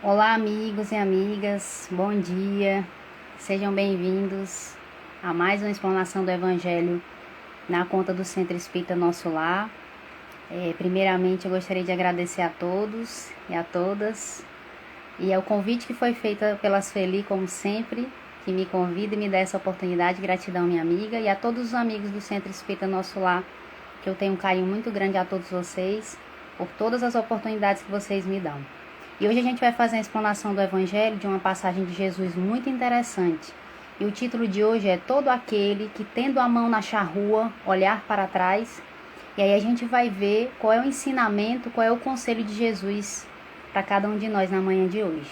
Olá, amigos e amigas, bom dia, sejam bem-vindos a mais uma explanação do Evangelho na conta do Centro Espírita Nosso Lar. Primeiramente, eu gostaria de agradecer a todos e a todas e ao convite que foi feito pela Sueli, como sempre, que me convida e me dá essa oportunidade. Gratidão, minha amiga, e a todos os amigos do Centro Espírita Nosso Lar, que eu tenho um carinho muito grande a todos vocês, por todas as oportunidades que vocês me dão. E hoje a gente vai fazer a explanação do Evangelho de uma passagem de Jesus muito interessante. E o título de hoje é Todo aquele que, tendo a mão na charrua, olhar para trás. E aí a gente vai ver qual é o ensinamento, qual é o conselho de Jesus para cada um de nós na manhã de hoje.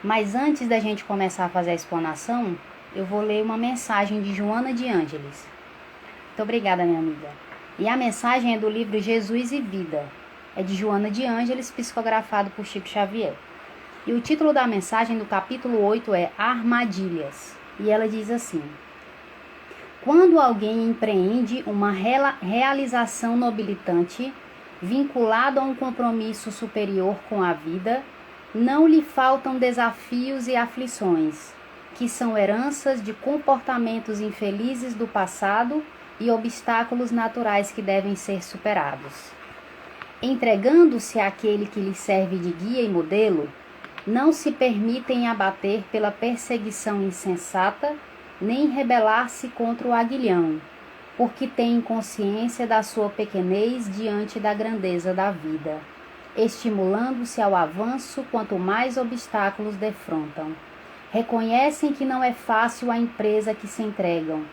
Mas antes da gente começar a fazer a explanação, eu vou ler uma mensagem de Joana de Ângeles. Muito obrigada, minha amiga. E a mensagem é do livro Jesus e Vida. É de Joana de Ângeles, psicografado por Chico Xavier. E o título da mensagem do capítulo 8 é Armadilhas. E ela diz assim: quando alguém empreende uma realização nobilitante, vinculado a um compromisso superior com a vida, não lhe faltam desafios e aflições, que são heranças de comportamentos infelizes do passado e obstáculos naturais que devem ser superados. Entregando-se àquele que lhe serve de guia e modelo, não se permitem abater pela perseguição insensata, nem rebelar-se contra o aguilhão, porque têm consciência da sua pequenez diante da grandeza da vida, estimulando-se ao avanço quanto mais obstáculos defrontam. Reconhecem que não é fácil a empresa que se entregam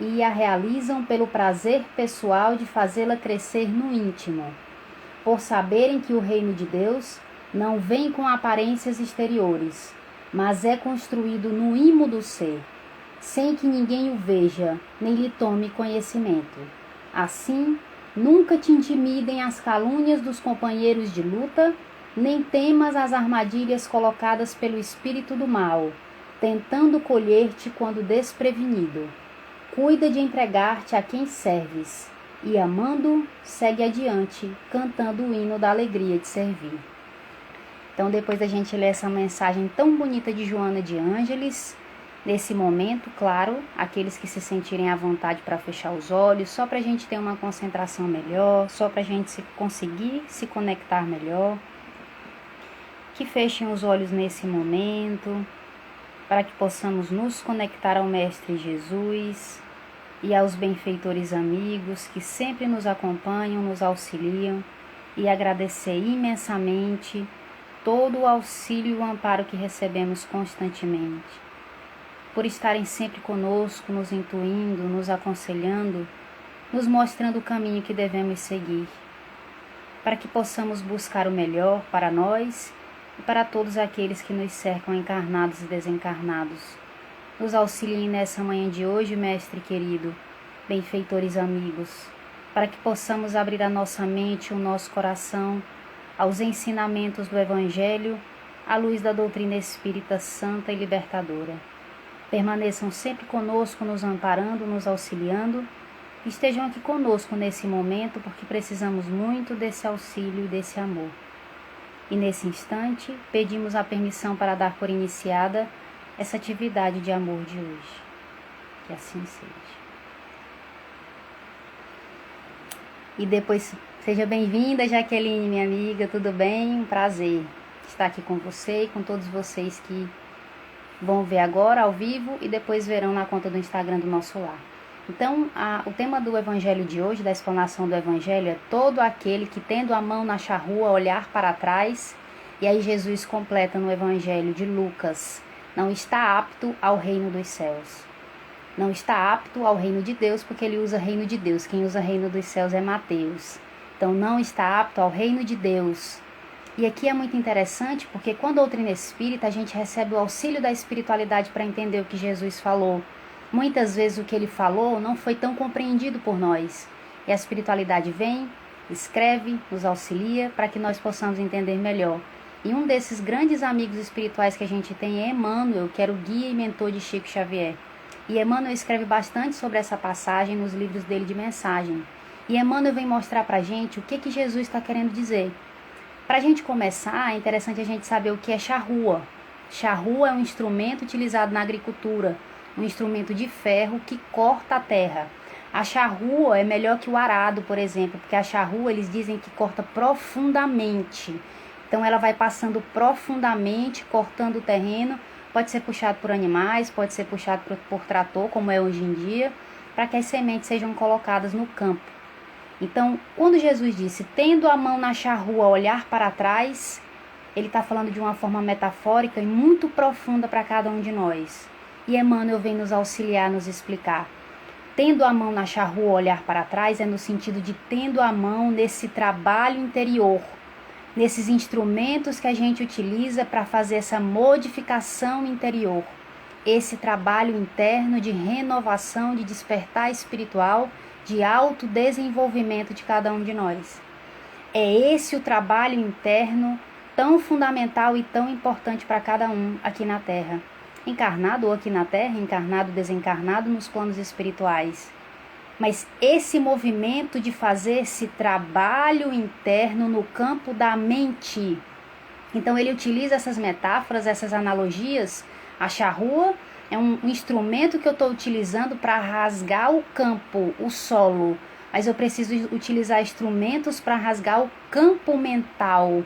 e a realizam pelo prazer pessoal de fazê-la crescer no íntimo, por saberem que o reino de Deus não vem com aparências exteriores, mas é construído no imo do ser, sem que ninguém o veja, nem lhe tome conhecimento. Assim, nunca te intimidem as calúnias dos companheiros de luta, nem temas as armadilhas colocadas pelo espírito do mal, tentando colher-te quando desprevenido. Cuida de entregar-te a quem serves, e amando, segue adiante, cantando o hino da alegria de servir. Então, depois da gente ler essa mensagem tão bonita de Joana de Ângeles, nesse momento, claro, aqueles que se sentirem à vontade para fechar os olhos, só para a gente ter uma concentração melhor, só para a gente conseguir se conectar melhor, que fechem os olhos nesse momento, para que possamos nos conectar ao Mestre Jesus e aos benfeitores amigos que sempre nos acompanham, nos auxiliam, e agradecer imensamente todo o auxílio e o amparo que recebemos constantemente, por estarem sempre conosco, nos intuindo, nos aconselhando, nos mostrando o caminho que devemos seguir, para que possamos buscar o melhor para nós e para todos aqueles que nos cercam, encarnados e desencarnados. Nos auxiliem nessa manhã de hoje, Mestre querido, benfeitores amigos, para que possamos abrir a nossa mente e o nosso coração aos ensinamentos do Evangelho, à luz da doutrina espírita santa e libertadora. Permaneçam sempre conosco, nos amparando, nos auxiliando. Estejam aqui conosco nesse momento, porque precisamos muito desse auxílio e desse amor. E nesse instante, pedimos a permissão para dar por iniciada essa atividade de amor de hoje. Que assim seja. E depois, seja bem-vinda, Jaqueline, minha amiga, tudo bem? Um prazer estar aqui com você e com todos vocês que vão ver agora ao vivo e depois verão na conta do Instagram do Nosso Lar. Então, o tema do Evangelho de hoje, da explanação do Evangelho, é todo aquele que, tendo a mão na charrua, olhar para trás. E aí Jesus completa no Evangelho de Lucas: não está apto ao reino dos céus. Não está apto ao reino de Deus, porque ele usa reino de Deus. Quem usa reino dos céus é Mateus. Então, não está apto ao reino de Deus. E aqui é muito interessante, porque quando a doutrina espírita, a gente recebe o auxílio da espiritualidade para entender o que Jesus falou. Muitas vezes o que ele falou não foi tão compreendido por nós. E a espiritualidade vem, escreve, nos auxilia para que nós possamos entender melhor. E um desses grandes amigos espirituais que a gente tem é Emmanuel, que era o guia e mentor de Chico Xavier. E Emmanuel escreve bastante sobre essa passagem nos livros dele de mensagem. E Emmanuel vem mostrar para a gente o que Jesus está querendo dizer. Para a gente começar, é interessante a gente saber o que é charrua. Charrua é um instrumento utilizado na agricultura, um instrumento de ferro que corta a terra. A charrua é melhor que o arado, por exemplo, porque a charrua eles dizem que corta profundamente. Então ela vai passando profundamente, cortando o terreno. Pode ser puxado por animais, pode ser puxado por trator, como é hoje em dia, para que as sementes sejam colocadas no campo. Então, quando Jesus disse, tendo a mão na charrua, olhar para trás, ele está falando de uma forma metafórica e muito profunda para cada um de nós. E Emmanuel vem nos auxiliar, nos explicar. Tendo a mão na charrua, olhar para trás, é no sentido de tendo a mão nesse trabalho interior, nesses instrumentos que a gente utiliza para fazer essa modificação interior, esse trabalho interno de renovação, de despertar espiritual, de autodesenvolvimento de cada um de nós. É esse o trabalho interno tão fundamental e tão importante para cada um aqui na Terra. Encarnado ou aqui na Terra, encarnado, desencarnado nos planos espirituais. Mas esse movimento de fazer esse trabalho interno no campo da mente. Então ele utiliza essas metáforas, essas analogias. A charrua é um instrumento que eu estou utilizando para rasgar o campo, o solo. Mas eu preciso utilizar instrumentos para rasgar o campo mental.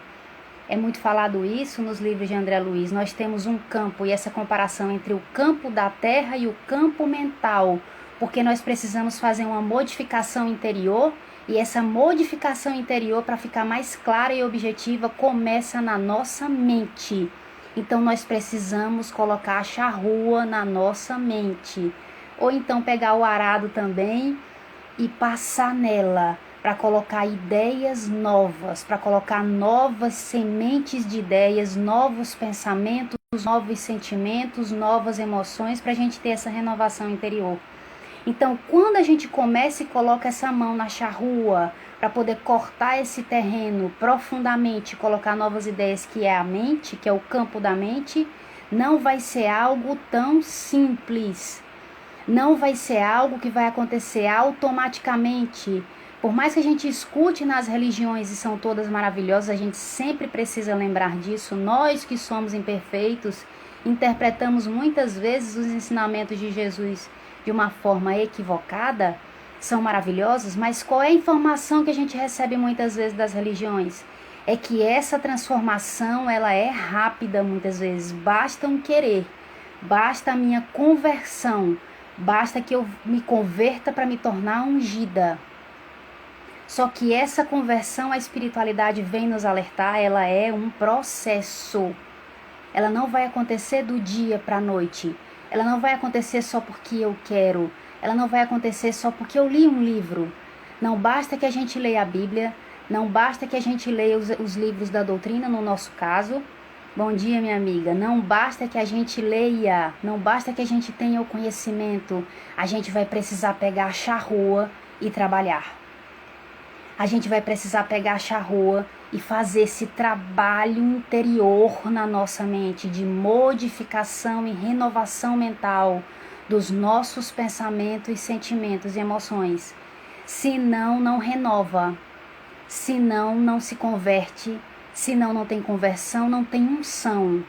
É muito falado isso nos livros de André Luiz. Nós temos um campo e essa comparação entre o campo da terra e o campo mental. Porque nós precisamos fazer uma modificação interior e essa modificação interior, para ficar mais clara e objetiva, começa na nossa mente. Então nós precisamos colocar a charrua na nossa mente. Ou então pegar o arado também e passar nela para colocar ideias novas, para colocar novas sementes de ideias, novos pensamentos, novos sentimentos, novas emoções, para a gente ter essa renovação interior. Então, quando a gente começa e coloca essa mão na charrua para poder cortar esse terreno profundamente, colocar novas ideias, que é a mente, que é o campo da mente, não vai ser algo tão simples. Não vai ser algo que vai acontecer automaticamente. Por mais que a gente escute nas religiões e são todas maravilhosas, a gente sempre precisa lembrar disso. Nós que somos imperfeitos, interpretamos muitas vezes os ensinamentos de Jesus de uma forma equivocada, são maravilhosos, mas qual é a informação que a gente recebe muitas vezes das religiões? É que essa transformação, ela é rápida muitas vezes, basta um querer, basta a minha conversão, basta que eu me converta para me tornar ungida. Só que essa conversão, a espiritualidade vem nos alertar, ela é um processo. Ela não vai acontecer do dia para a noite. Ela não vai acontecer só porque eu quero. Ela não vai acontecer só porque eu li um livro. Não basta que a gente leia a Bíblia. Não basta que a gente leia os livros da doutrina, no nosso caso. Bom dia, minha amiga. Não basta que a gente leia. Não basta que a gente tenha o conhecimento. A gente vai precisar pegar a charrua e trabalhar. A gente vai precisar pegar a charrua e fazer esse trabalho interior na nossa mente de modificação e renovação mental dos nossos pensamentos, sentimentos e emoções. Senão, não renova. Senão, não se converte. Senão, não tem conversão, não tem unção.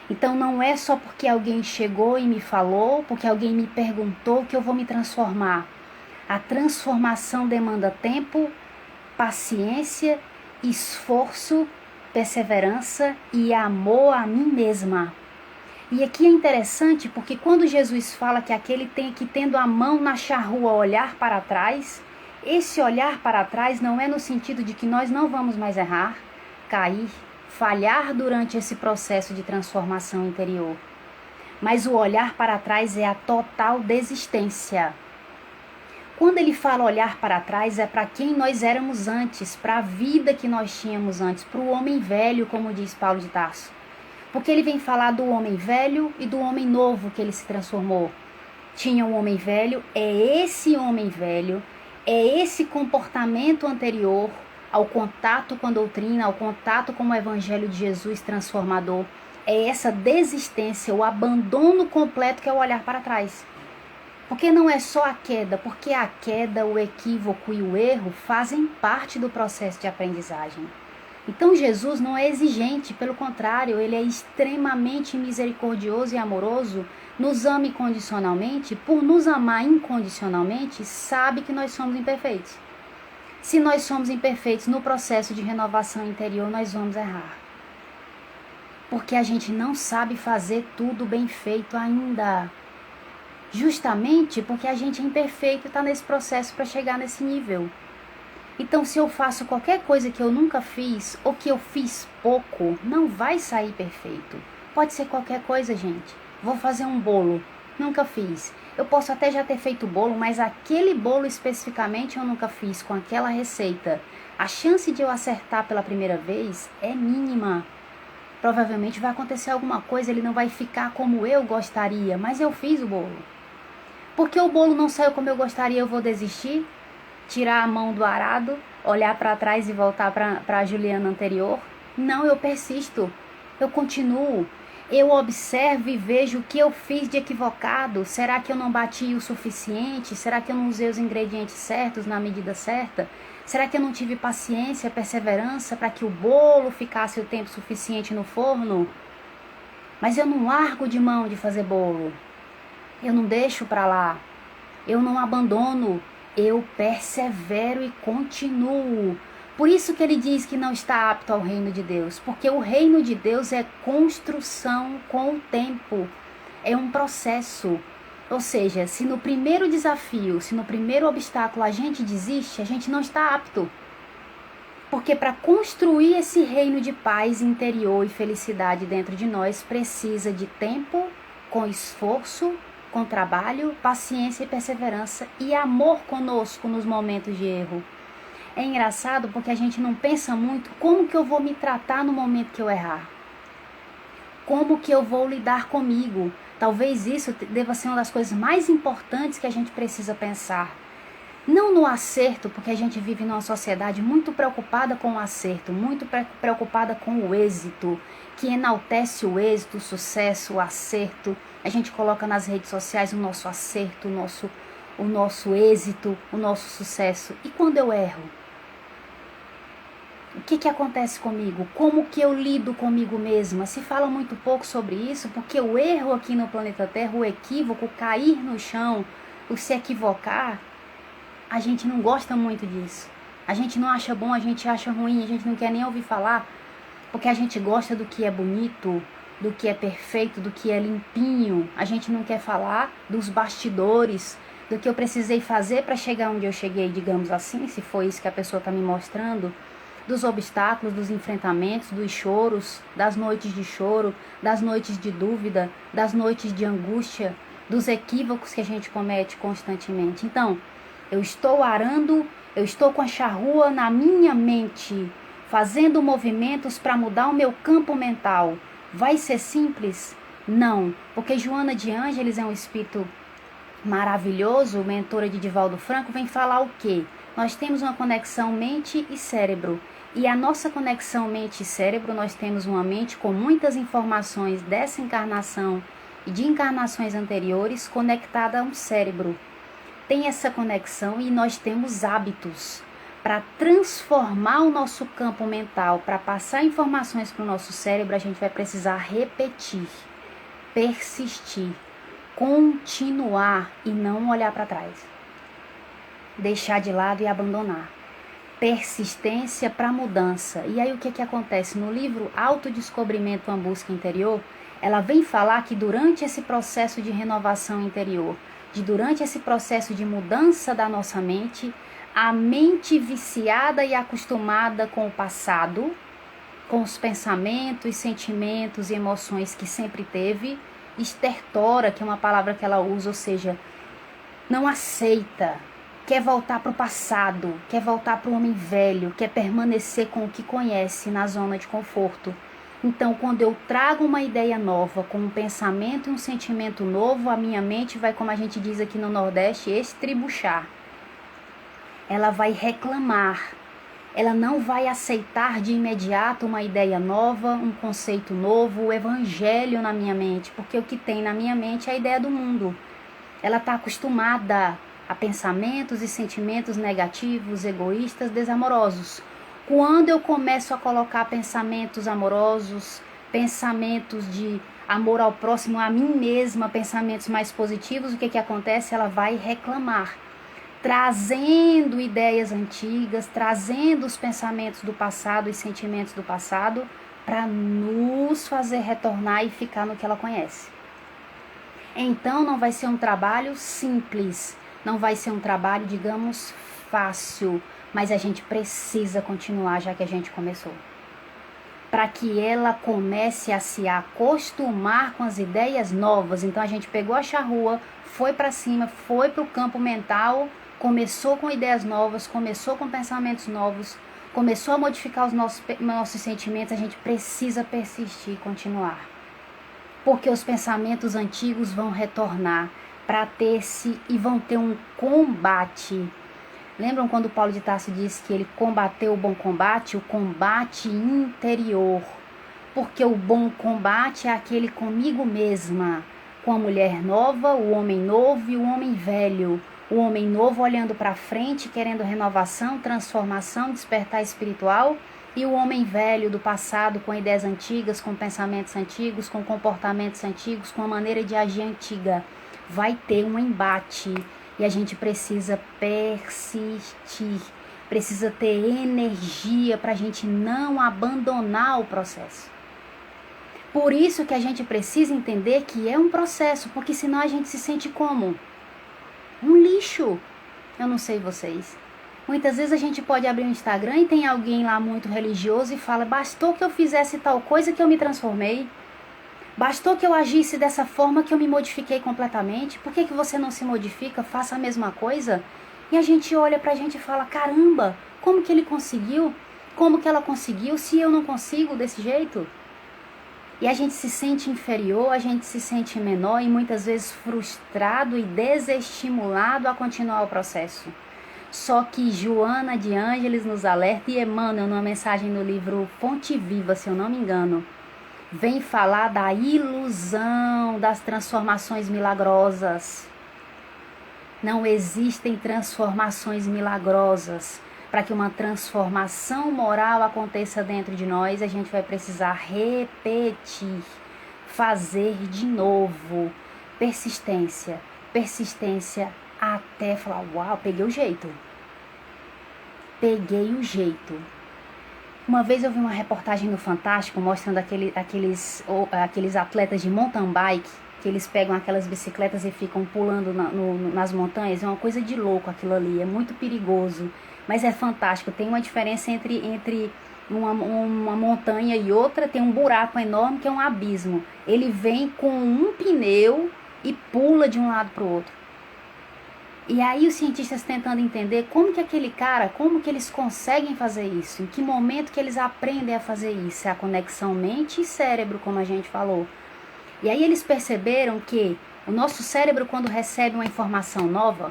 Então, não é só porque alguém chegou e me falou, porque alguém me perguntou que eu vou me transformar. A transformação demanda tempo, paciência, esforço, perseverança e amor a mim mesma. E aqui é interessante porque quando Jesus fala que aquele tem que, tendo a mão na charrua, olhar para trás, esse olhar para trás não é no sentido de que nós não vamos mais errar, cair, falhar durante esse processo de transformação interior. Mas o olhar para trás é a total desistência. Quando ele fala olhar para trás, é para quem nós éramos antes, para a vida que nós tínhamos antes, para o homem velho, como diz Paulo de Tarso. Porque ele vem falar do homem velho e do homem novo que ele se transformou. Tinha um homem velho, é esse homem velho, é esse comportamento anterior ao contato com a doutrina, ao contato com o Evangelho de Jesus transformador. É essa desistência, o abandono completo que é o olhar para trás. Porque não é só a queda, porque a queda, o equívoco e o erro fazem parte do processo de aprendizagem. Então Jesus não é exigente, pelo contrário, ele é extremamente misericordioso e amoroso, nos ama incondicionalmente. Por nos amar incondicionalmente, sabe que nós somos imperfeitos. Se nós somos imperfeitos no processo de renovação interior, nós vamos errar. Porque a gente não sabe fazer tudo bem feito ainda. Justamente porque a gente é imperfeito e está nesse processo para chegar nesse nível. Então, se eu faço qualquer coisa que eu nunca fiz, ou que eu fiz pouco, não vai sair perfeito. Pode ser qualquer coisa, gente. Vou fazer um bolo, nunca fiz. Eu posso até já ter feito bolo, mas aquele bolo especificamente eu nunca fiz, com aquela receita. A chance de eu acertar pela primeira vez é mínima. Provavelmente vai acontecer alguma coisa, ele não vai ficar como eu gostaria, mas eu fiz o bolo. Porque o bolo não saiu como eu gostaria, eu vou desistir? Tirar a mão do arado, olhar para trás e voltar para a Juliana anterior? Não, eu persisto, eu continuo, eu observo e vejo o que eu fiz de equivocado. Será que eu não bati o suficiente? Será que eu não usei os ingredientes certos na medida certa? Será que eu não tive paciência, perseverança para que o bolo ficasse o tempo suficiente no forno? Mas eu não largo de mão de fazer bolo, eu não deixo para lá, eu não abandono. Eu persevero e continuo. Por isso que ele diz que não está apto ao reino de Deus. Porque o reino de Deus é construção com o tempo. É um processo. Ou seja, se no primeiro desafio, se no primeiro obstáculo a gente desiste, a gente não está apto. Porque para construir esse reino de paz interior e felicidade dentro de nós, precisa de tempo, com esforço, com trabalho, paciência e perseverança e amor conosco nos momentos de erro. É engraçado porque a gente não pensa muito como que eu vou me tratar no momento que eu errar. Como que eu vou lidar comigo. Talvez isso deva ser uma das coisas mais importantes que a gente precisa pensar. Não no acerto, porque a gente vive numa sociedade muito preocupada com o acerto, muito preocupada com o êxito, que enaltece o êxito, o sucesso, o acerto. A gente coloca nas redes sociais o nosso acerto, o nosso êxito, o nosso sucesso. E quando eu erro? O que acontece comigo? Como que eu lido comigo mesma? Se fala muito pouco sobre isso, porque o erro aqui no planeta Terra, o equívoco, cair no chão, o se equivocar, a gente não gosta muito disso. A gente não acha bom, a gente acha ruim, a gente não quer nem ouvir falar, porque a gente gosta do que é bonito, do que é perfeito, do que é limpinho. A gente não quer falar dos bastidores, do que eu precisei fazer para chegar onde eu cheguei, digamos assim, se foi isso que a pessoa está me mostrando, dos obstáculos, dos enfrentamentos, dos choros, das noites de choro, das noites de dúvida, das noites de angústia, dos equívocos que a gente comete constantemente. Então, eu estou arando, eu estou com a charrua na minha mente, fazendo movimentos para mudar o meu campo mental. Vai ser simples? Não, porque Joana de Ângeles é um espírito maravilhoso, mentora de Divaldo Franco, vem falar o quê? Nós temos uma conexão mente e cérebro. E a nossa conexão mente e cérebro, nós temos uma mente com muitas informações dessa encarnação e de encarnações anteriores conectada a um cérebro. Tem essa conexão e nós temos hábitos. Para transformar o nosso campo mental, para passar informações para o nosso cérebro, a gente vai precisar repetir, persistir, continuar e não olhar para trás. Deixar de lado e abandonar. Persistência para mudança. E aí o que acontece? No livro Autodescobrimento, uma busca interior, ela vem falar que durante esse processo de renovação interior, durante esse processo de mudança da nossa mente, a mente viciada e acostumada com o passado, com os pensamentos, sentimentos e emoções que sempre teve, estertora, que é uma palavra que ela usa, ou seja, não aceita, quer voltar para o passado, quer voltar para o homem velho, quer permanecer com o que conhece na zona de conforto. Então, quando eu trago uma ideia nova, com um pensamento e um sentimento novo, a minha mente vai, como a gente diz aqui no Nordeste, estribuchar. Ela vai reclamar. Ela não vai aceitar de imediato uma ideia nova, um conceito novo, o evangelho na minha mente, porque o que tem na minha mente é a ideia do mundo. Ela está acostumada a pensamentos e sentimentos negativos, egoístas, desamorosos. Quando eu começo a colocar pensamentos amorosos, pensamentos de amor ao próximo, a mim mesma, pensamentos mais positivos, o que acontece? Ela vai reclamar, trazendo ideias antigas, trazendo os pensamentos do passado e sentimentos do passado, para nos fazer retornar e ficar no que ela conhece. Então não vai ser um trabalho simples, não vai ser um trabalho, digamos, fácil, mas a gente precisa continuar já que a gente começou. Para que ela comece a se acostumar com as ideias novas. Então a gente pegou a charrua, foi para cima, foi para o campo mental, começou com ideias novas, começou com pensamentos novos, começou a modificar os nossos sentimentos. A gente precisa persistir e continuar. Porque os pensamentos antigos vão retornar para ter-se e vão ter um combate. Lembram quando Paulo de Tarso disse que ele combateu o bom combate? O combate interior. Porque o bom combate é aquele comigo mesma, com a mulher nova, o homem novo e o homem velho. O homem novo olhando para frente, querendo renovação, transformação, despertar espiritual. E o homem velho do passado, com ideias antigas, com pensamentos antigos, com comportamentos antigos, com a maneira de agir antiga. Vai ter um embate e a gente precisa persistir, precisa ter energia para a gente não abandonar o processo. Por isso que a gente precisa entender que é um processo, porque senão a gente se sente como? Um lixo. Eu não sei vocês. Muitas vezes a gente pode abrir um Instagram e tem alguém lá muito religioso e fala: bastou que eu fizesse tal coisa que eu me transformei. Bastou que eu agisse dessa forma que eu me modifiquei completamente. Por que você não se modifica? Faça a mesma coisa. E a gente olha pra gente e fala: caramba, como que ele conseguiu? Como que ela conseguiu se eu não consigo desse jeito? E a gente se sente inferior, a gente se sente menor e muitas vezes frustrado e desestimulado a continuar o processo. Só que Joana de Ângeles nos alerta e Emmanuel, numa mensagem no livro Fonte Viva, se eu não me engano, vem falar da ilusão das transformações milagrosas. Não existem transformações milagrosas. Para que uma transformação moral aconteça dentro de nós, a gente vai precisar repetir, fazer de novo. Persistência, persistência até falar: uau, peguei o jeito. Peguei o jeito. Uma vez eu vi uma reportagem no Fantástico mostrando aqueles atletas de mountain bike, que eles pegam aquelas bicicletas e ficam pulando nas montanhas. É uma coisa de louco aquilo ali, é muito perigoso, mas é fantástico. Tem uma diferença entre uma montanha e outra, tem um buraco enorme que é um abismo. Ele vem com um pneu e pula de um lado para o outro. E aí os cientistas tentando entender como que aquele cara, como que eles conseguem fazer isso, em que momento que eles aprendem a fazer isso, é a conexão mente e cérebro, como a gente falou. E aí eles perceberam que o nosso cérebro, quando recebe uma informação nova,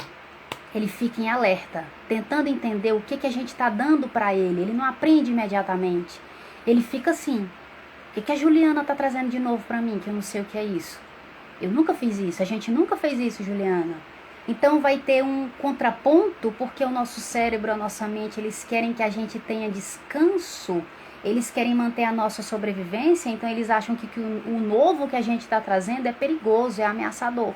ele fica em alerta, tentando entender o que a gente está dando para ele não aprende imediatamente, ele fica assim: o que a Juliana está trazendo de novo para mim, que eu não sei o que é isso? Eu nunca fiz isso, a gente nunca fez isso, Juliana. Então vai ter um contraponto, porque o nosso cérebro, a nossa mente, eles querem que a gente tenha descanso, eles querem manter a nossa sobrevivência, então eles acham que o novo que a gente está trazendo é perigoso, é ameaçador.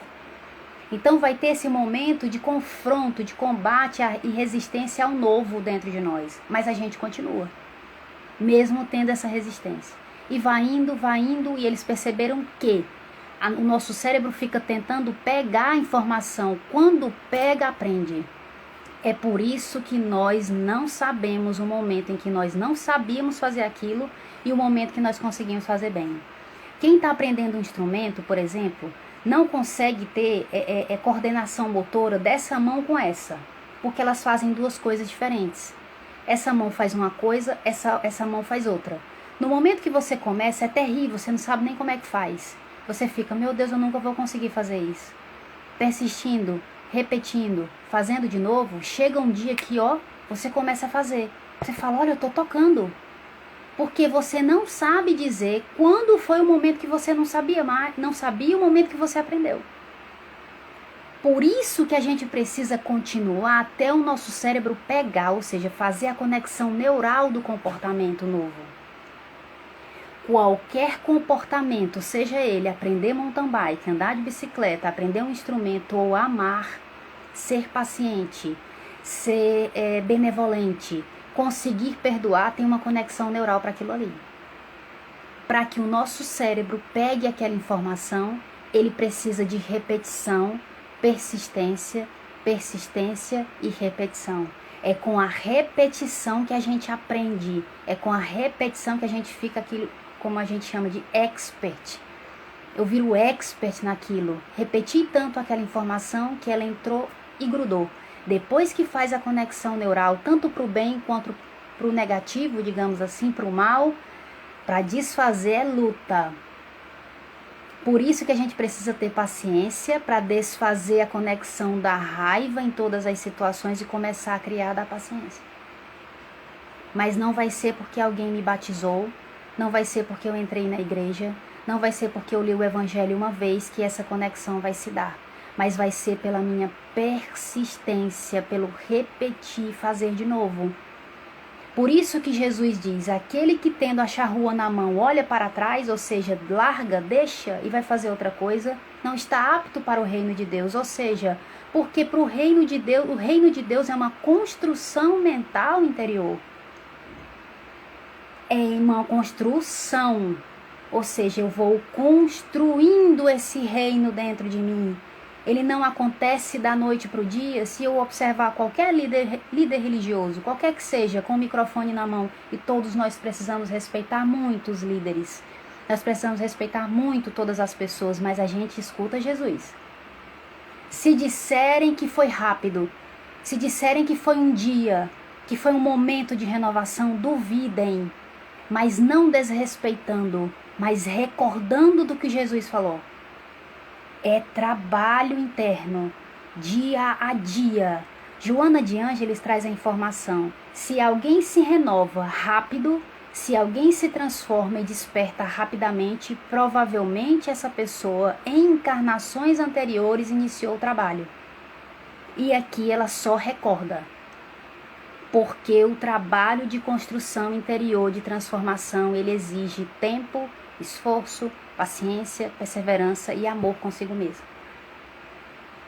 Então vai ter esse momento de confronto, de combate e resistência ao novo dentro de nós, mas a gente continua, mesmo tendo essa resistência. E vai indo, e eles perceberam que o nosso cérebro fica tentando pegar a informação. Quando pega, aprende. É por isso que nós não sabemos o momento em que nós não sabíamos fazer aquilo e o momento que nós conseguimos fazer bem. Quem está aprendendo um instrumento, por exemplo, não consegue ter coordenação motora dessa mão com essa, porque elas fazem duas coisas diferentes. Essa mão faz uma coisa, essa mão faz outra. No momento que você começa, é terrível, você não sabe nem como é que faz. Você fica: meu Deus, eu nunca vou conseguir fazer isso. Persistindo, repetindo, fazendo de novo, chega um dia que, você começa a fazer. Você fala: olha, eu tô tocando. Porque você não sabe dizer quando foi o momento que você não sabia mais, não sabia o momento que você aprendeu. Por isso que a gente precisa continuar até o nosso cérebro pegar, ou seja, fazer a conexão neural do comportamento novo. Qualquer comportamento, seja ele aprender mountain bike, andar de bicicleta, aprender um instrumento ou amar, ser paciente, ser benevolente, conseguir perdoar, tem uma conexão neural para aquilo ali. Para que o nosso cérebro pegue aquela informação, ele precisa de repetição, persistência e repetição. É com a repetição que a gente aprende, é com a repetição que a gente fica aquilo, como a gente chama de expert. Eu viro expert naquilo. Repeti tanto aquela informação que ela entrou e grudou. Depois que faz a conexão neural, tanto para o bem quanto para o negativo, digamos assim, para o mal, para desfazer é luta. Por isso que a gente precisa ter paciência para desfazer a conexão da raiva em todas as situações e começar a criar da paciência. Mas não vai ser porque alguém me batizou, não vai ser porque eu entrei na igreja, não vai ser porque eu li o evangelho uma vez que essa conexão vai se dar. Mas vai ser pela minha persistência, pelo repetir, fazer de novo. Por isso que Jesus diz, aquele que tendo a charrua na mão olha para trás, ou seja, larga, deixa e vai fazer outra coisa, não está apto para o reino de Deus. Ou seja, porque para o reino de Deus é uma construção mental interior. É uma construção, ou seja, eu vou construindo esse reino dentro de mim. Ele não acontece da noite para o dia. Se eu observar qualquer líder religioso, qualquer que seja, com o microfone na mão, e todos nós precisamos respeitar muito os líderes, nós precisamos respeitar muito todas as pessoas, mas a gente escuta Jesus. Se disserem que foi rápido, se disserem que foi um dia, que foi um momento de renovação, duvidem, mas não desrespeitando, mas recordando do que Jesus falou. É trabalho interno, dia a dia. Joana de Ângeles traz a informação. Se alguém se renova rápido, se alguém se transforma e desperta rapidamente, provavelmente essa pessoa, em encarnações anteriores, iniciou o trabalho. E aqui ela só recorda. Porque o trabalho de construção interior, de transformação, ele exige tempo, esforço, paciência, perseverança e amor consigo mesmo.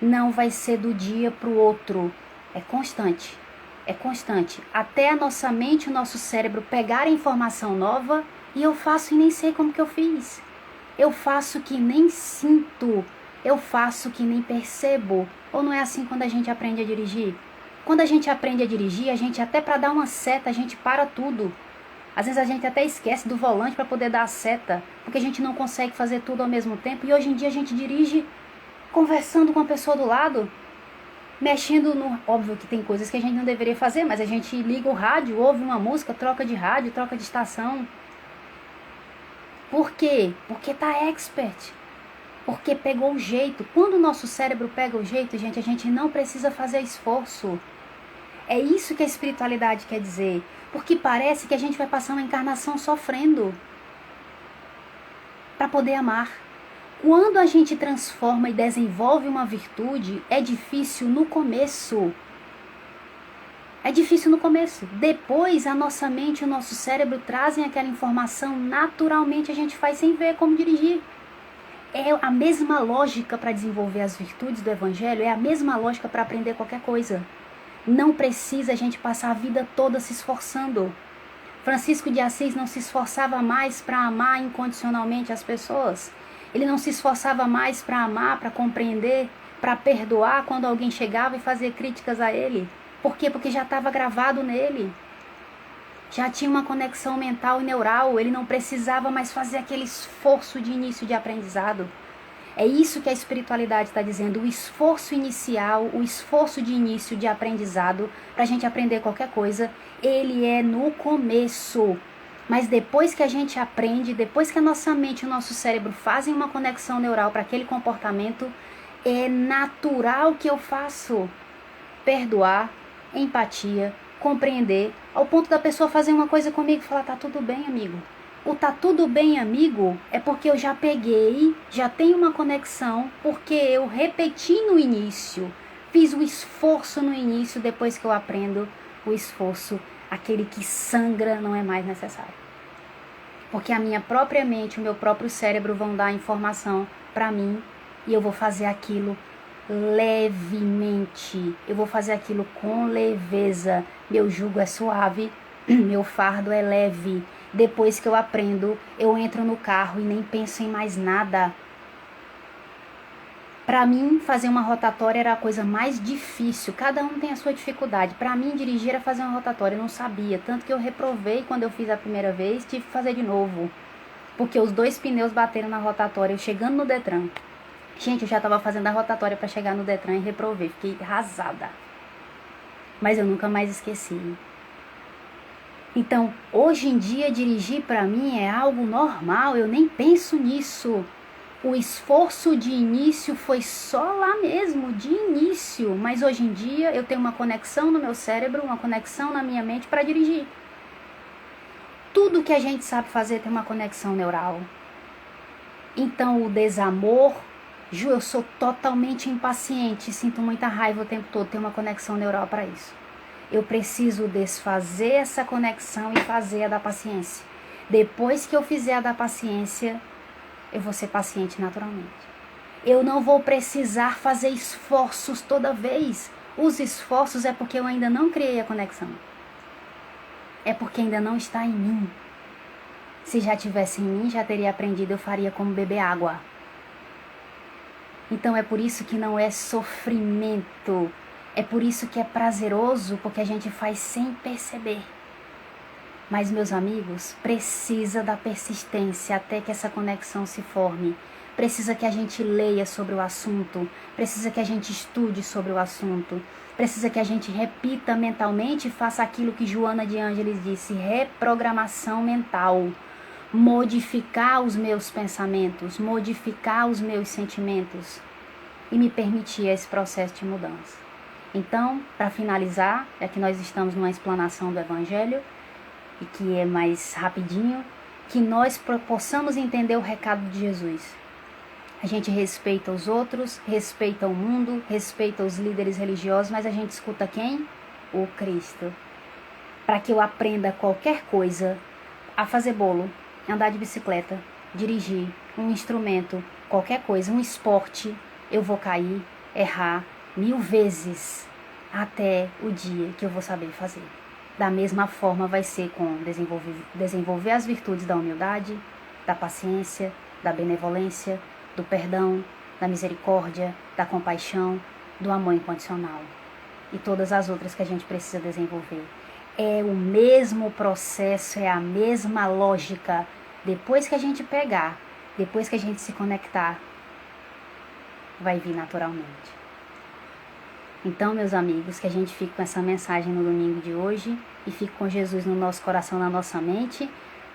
Não vai ser do dia para o outro. É constante. É constante. Até a nossa mente, o nosso cérebro pegar a informação nova e eu faço e nem sei como que eu fiz. Eu faço que nem sinto. Eu faço que nem percebo. Ou não é assim quando a gente aprende a dirigir? Quando a gente aprende a dirigir, a gente até para dar uma seta, a gente para tudo. Às vezes a gente até esquece do volante para poder dar a seta, porque a gente não consegue fazer tudo ao mesmo tempo. E hoje em dia a gente dirige conversando com a pessoa do lado, mexendo no... Óbvio que tem coisas que a gente não deveria fazer, mas a gente liga o rádio, ouve uma música, troca de rádio, troca de estação. Por quê? Porque tá expert. Porque pegou o jeito. Quando o nosso cérebro pega o jeito, gente, a gente não precisa fazer esforço. É isso que a espiritualidade quer dizer. Porque parece que a gente vai passar uma encarnação sofrendo para poder amar. Quando a gente transforma e desenvolve uma virtude, é difícil no começo. É difícil no começo. Depois, a nossa mente e o nosso cérebro trazem aquela informação. Naturalmente, a gente faz sem ver como dirigir. É a mesma lógica para desenvolver as virtudes do Evangelho, é a mesma lógica para aprender qualquer coisa. Não precisa a gente passar a vida toda se esforçando. Francisco de Assis não se esforçava mais para amar incondicionalmente as pessoas. Ele não se esforçava mais para amar, para compreender, para perdoar quando alguém chegava e fazia críticas a ele. Por quê? Porque já estava gravado nele. Já tinha uma conexão mental e neural. Ele não precisava mais fazer aquele esforço de início de aprendizado. É isso que a espiritualidade está dizendo, o esforço inicial, o esforço de início de aprendizado, para a gente aprender qualquer coisa, ele é no começo. Mas depois que a gente aprende, depois que a nossa mente e o nosso cérebro fazem uma conexão neural para aquele comportamento, é natural que eu faço. Perdoar, empatia, compreender, ao ponto da pessoa fazer uma coisa comigo e falar, tá tudo bem, amigo. O tá tudo bem, amigo, é porque eu já peguei, já tenho uma conexão, porque eu repeti no início, fiz o esforço no início, depois que eu aprendo o esforço, aquele que sangra não é mais necessário. Porque a minha própria mente, o meu próprio cérebro vão dar informação para mim e eu vou fazer aquilo levemente, eu vou fazer aquilo com leveza, meu jugo é suave, meu fardo é leve. Depois que eu aprendo, eu entro no carro e nem penso em mais nada. Para mim, fazer uma rotatória era a coisa mais difícil. Cada um tem a sua dificuldade. Para mim, dirigir era fazer uma rotatória. Eu não sabia. Tanto que eu reprovei quando eu fiz a primeira vez. Tive que fazer de novo. Porque os 2 pneus bateram na rotatória. Eu chegando no Detran. Gente, eu já estava fazendo a rotatória para chegar no Detran e reprovei. Fiquei arrasada. Mas eu nunca mais esqueci. Então, hoje em dia, dirigir para mim é algo normal, eu nem penso nisso. O esforço de início foi só lá mesmo, de início. Mas hoje em dia, eu tenho uma conexão no meu cérebro, uma conexão na minha mente para dirigir. Tudo que a gente sabe fazer tem uma conexão neural. Então, o desamor, Ju, eu sou totalmente impaciente, sinto muita raiva o tempo todo, tem uma conexão neural para isso. Eu preciso desfazer essa conexão e fazer a da paciência. Depois que eu fizer a da paciência, eu vou ser paciente naturalmente. Eu não vou precisar fazer esforços toda vez. Os esforços é porque eu ainda não criei a conexão. É porque ainda não está em mim. Se já tivesse em mim, já teria aprendido, eu faria como beber água. Então é por isso que não é sofrimento. É por isso que é prazeroso, porque a gente faz sem perceber. Mas, meus amigos, precisa da persistência até que essa conexão se forme. Precisa que a gente leia sobre o assunto. Precisa que a gente estude sobre o assunto. Precisa que a gente repita mentalmente e faça aquilo que Joana de Ângeles disse, reprogramação mental. Modificar os meus pensamentos, modificar os meus sentimentos e me permitir esse processo de mudança. Então, para finalizar, é que nós estamos numa explanação do Evangelho e que é mais rapidinho, que nós possamos entender o recado de Jesus. A gente respeita os outros, respeita o mundo, respeita os líderes religiosos, mas a gente escuta quem? O Cristo. Para que eu aprenda qualquer coisa, a fazer bolo, andar de bicicleta, dirigir, um instrumento, qualquer coisa, um esporte, eu vou cair, errar 1000 vezes até o dia que eu vou saber fazer. Da mesma forma vai ser com desenvolver as virtudes da humildade, da paciência, da benevolência, do perdão, da misericórdia, da compaixão, do amor incondicional e todas as outras que a gente precisa desenvolver. É o mesmo processo, é a mesma lógica. Depois que a gente pegar, depois que a gente se conectar, vai vir naturalmente. Então, meus amigos, que a gente fique com essa mensagem no domingo de hoje e fique com Jesus no nosso coração, na nossa mente.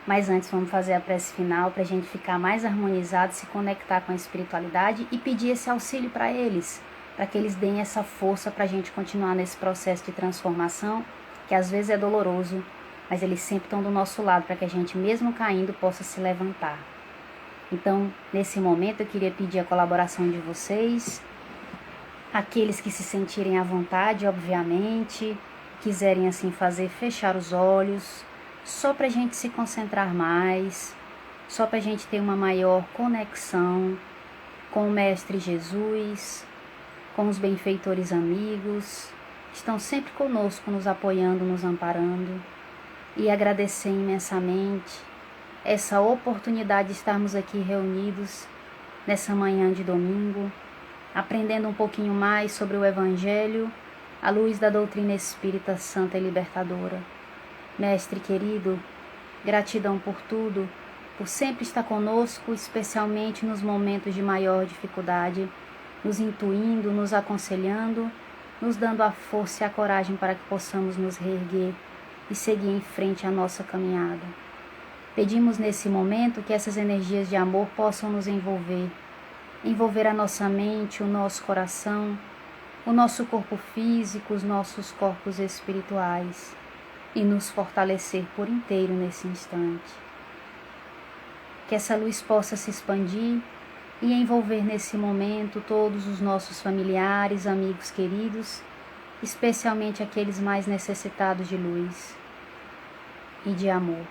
Mas antes vamos fazer a prece final para a gente ficar mais harmonizado, se conectar com a espiritualidade e pedir esse auxílio para eles, para que eles deem essa força para a gente continuar nesse processo de transformação, que às vezes é doloroso, mas eles sempre estão do nosso lado para que a gente, mesmo caindo, possa se levantar. Então, nesse momento, eu queria pedir a colaboração de vocês, aqueles que se sentirem à vontade, obviamente, quiserem assim fazer, fechar os olhos, só para a gente se concentrar mais, só para a gente ter uma maior conexão com o Mestre Jesus, com os benfeitores amigos, que estão sempre conosco, nos apoiando, nos amparando, e agradecer imensamente essa oportunidade de estarmos aqui reunidos nessa manhã de domingo, aprendendo um pouquinho mais sobre o Evangelho, à luz da doutrina espírita santa e libertadora. Mestre querido, gratidão por tudo, por sempre estar conosco, especialmente nos momentos de maior dificuldade, nos intuindo, nos aconselhando, nos dando a força e a coragem para que possamos nos reerguer e seguir em frente à nossa caminhada. Pedimos nesse momento que essas energias de amor possam nos envolver a nossa mente, o nosso coração, o nosso corpo físico, os nossos corpos espirituais e nos fortalecer por inteiro nesse instante. que essa luz possa se expandir e envolver nesse momento todos os nossos familiares, amigos queridos, especialmente aqueles mais necessitados de luz e de amor.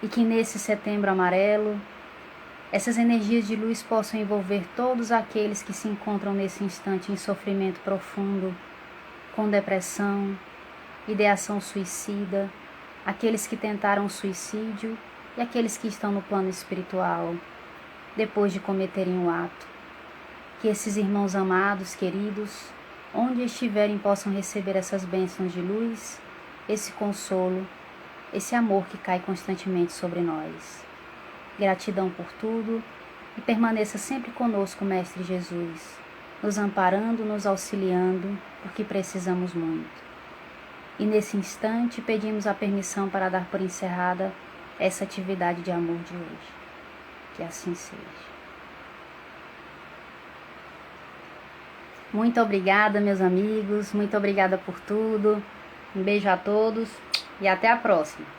E que nesse setembro amarelo, essas energias de luz possam envolver todos aqueles que se encontram nesse instante em sofrimento profundo, com depressão, ideação suicida, aqueles que tentaram suicídio e aqueles que estão no plano espiritual, depois de cometerem o ato. Que esses irmãos amados, queridos, onde estiverem, possam receber essas bênçãos de luz, esse consolo, esse amor que cai constantemente sobre nós. Gratidão por tudo e permaneça sempre conosco, Mestre Jesus, nos amparando, nos auxiliando, porque precisamos muito. E nesse instante pedimos a permissão para dar por encerrada essa atividade de amor de hoje. Que assim seja. Muito obrigada, meus amigos, muito obrigada por tudo. Um beijo a todos e até a próxima.